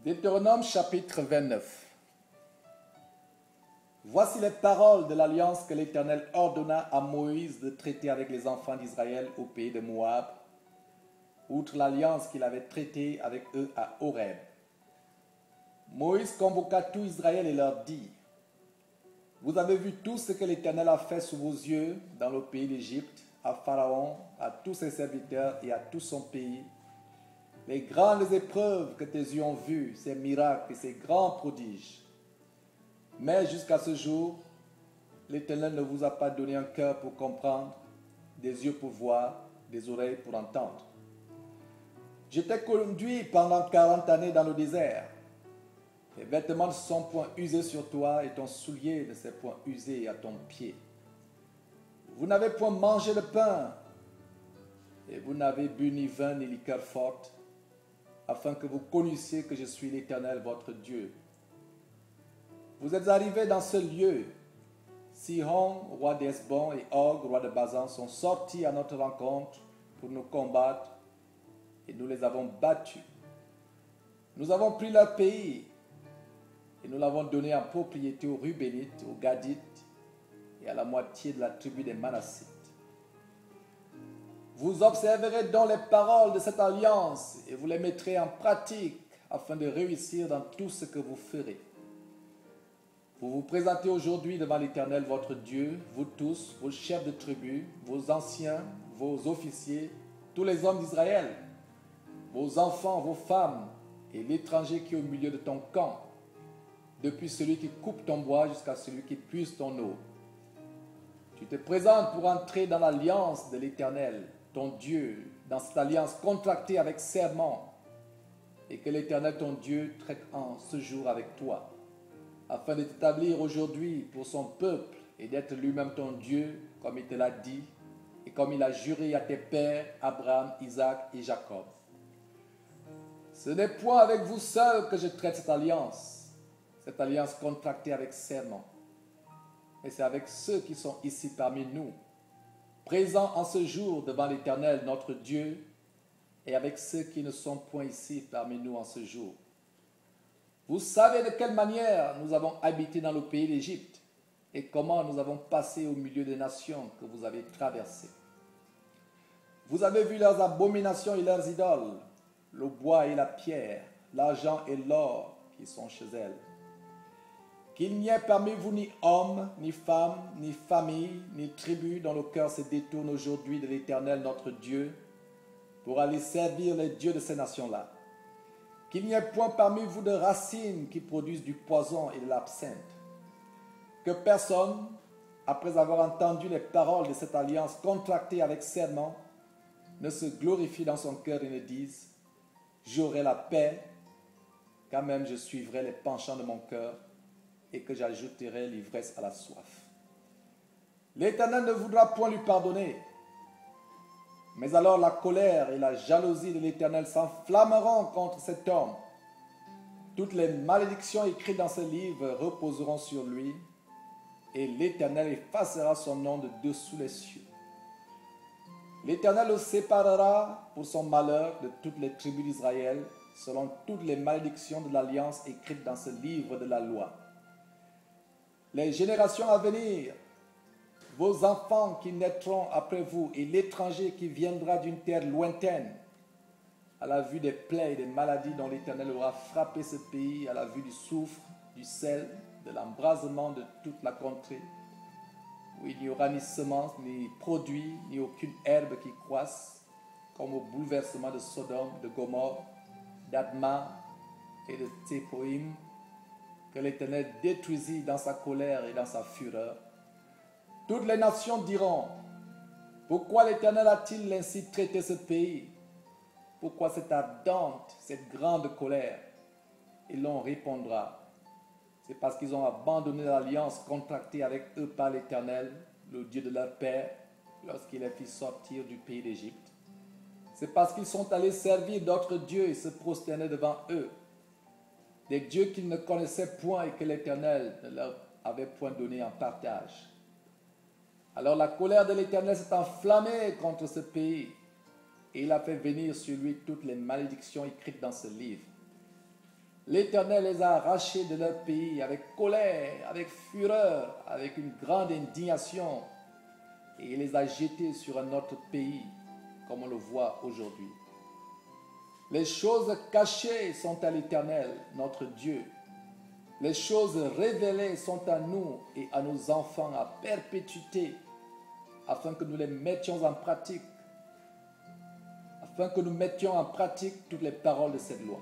Deutéronome chapitre 29. Voici les paroles de l'alliance que l'Éternel ordonna à Moïse de traiter avec les enfants d'Israël au pays de Moab, outre l'alliance qu'il avait traitée avec eux à Horeb. Moïse convoqua tout Israël et leur dit: Vous avez vu tout ce que l'Éternel a fait sous vos yeux dans le pays d'Égypte, à Pharaon, à tous ses serviteurs et à tout son pays, les grandes épreuves que tes yeux ont vues, ces miracles et ces grands prodiges. Mais jusqu'à ce jour, l'Éternel ne vous a pas donné un cœur pour comprendre, des yeux pour voir, des oreilles pour entendre. Je t'ai conduit pendant 40 années dans le désert. Tes vêtements ne se sont point usés sur toi et ton soulier ne s'est point usé à ton pied. Vous n'avez point mangé de pain et vous n'avez bu ni vin ni liqueur forte, afin que vous connaissiez que je suis l'Éternel votre Dieu. Vous êtes arrivés dans ce lieu. Sihon, roi d'Hesbon, et Og, roi de Basan, sont sortis à notre rencontre pour nous combattre, et nous les avons battus. Nous avons pris leur pays, et nous l'avons donné en propriété aux Rubénites, aux Gadites, et à la moitié de la tribu des Manassites. Vous observerez donc les paroles de cette alliance, et vous les mettrez en pratique, afin de réussir dans tout ce que vous ferez. Vous vous présentez aujourd'hui devant l'Éternel votre Dieu, vous tous, vos chefs de tribu, vos anciens, vos officiers, tous les hommes d'Israël, vos enfants, vos femmes, et l'étranger qui est au milieu de ton camp, depuis celui qui coupe ton bois jusqu'à celui qui puise ton eau. Tu te présentes pour entrer dans l'alliance de l'Éternel, ton Dieu, dans cette alliance contractée avec serment, et que l'Éternel, ton Dieu, traite en ce jour avec toi, afin de t'établir aujourd'hui pour son peuple et d'être lui-même ton Dieu, comme il te l'a dit, et comme il a juré à tes pères, Abraham, Isaac et Jacob. Ce n'est point avec vous seuls que je traite cette alliance contractée avec serment, mais c'est avec ceux qui sont ici parmi nous, présents en ce jour devant l'Éternel, notre Dieu, et avec ceux qui ne sont point ici parmi nous en ce jour. Vous savez de quelle manière nous avons habité dans le pays d'Égypte et comment nous avons passé au milieu des nations que vous avez traversées. Vous avez vu leurs abominations et leurs idoles, le bois et la pierre, l'argent et l'or qui sont chez elles. Qu'il n'y ait parmi vous ni homme, ni femme, ni famille, ni tribu dont le cœur se détourne aujourd'hui de l'Éternel notre Dieu pour aller servir les dieux de ces nations-là. Qu'il n'y ait point parmi vous de racines qui produisent du poison et de l'absinthe. Que personne, après avoir entendu les paroles de cette alliance contractée avec serment, ne se glorifie dans son cœur et ne dise: j'aurai la paix, quand même je suivrai les penchants de mon cœur et que j'ajouterai l'ivresse à la soif. L'Éternel ne voudra point lui pardonner. Mais alors la colère et la jalousie de l'Éternel s'enflammeront contre cet homme. Toutes les malédictions écrites dans ce livre reposeront sur lui, et l'Éternel effacera son nom de dessous les cieux. L'Éternel le séparera pour son malheur de toutes les tribus d'Israël, selon toutes les malédictions de l'alliance écrites dans ce livre de la loi. Les générations à venir, vos enfants qui naîtront après vous et l'étranger qui viendra d'une terre lointaine, à la vue des plaies et des maladies dont l'Éternel aura frappé ce pays, à la vue du soufre, du sel, de l'embrasement de toute la contrée, où il n'y aura ni semence, ni produit, ni aucune herbe qui croisse, comme au bouleversement de Sodome, de Gomorrhe, d'Adma et de Tsépoïm, que l'Éternel détruisit dans sa colère et dans sa fureur. Toutes les nations diront: pourquoi l'Éternel a-t-il ainsi traité ce pays? Pourquoi cette ardente, cette grande colère? Et l'on répondra: c'est parce qu'ils ont abandonné l'alliance contractée avec eux par l'Éternel, le Dieu de leur père, lorsqu'il les fit sortir du pays d'Égypte. C'est parce qu'ils sont allés servir d'autres dieux et se prosterner devant eux, des dieux qu'ils ne connaissaient point et que l'Éternel ne leur avait point donné en partage. Alors la colère de l'Éternel s'est enflammée contre ce pays, et il a fait venir sur lui toutes les malédictions écrites dans ce livre. L'Éternel les a arrachés de leur pays avec colère, avec fureur, avec une grande indignation, et il les a jetés sur un autre pays, comme on le voit aujourd'hui. Les choses cachées sont à l'Éternel, notre Dieu. Les choses révélées sont à nous et à nos enfants à perpétuité, afin que nous les mettions en pratique, afin que nous mettions en pratique toutes les paroles de cette loi.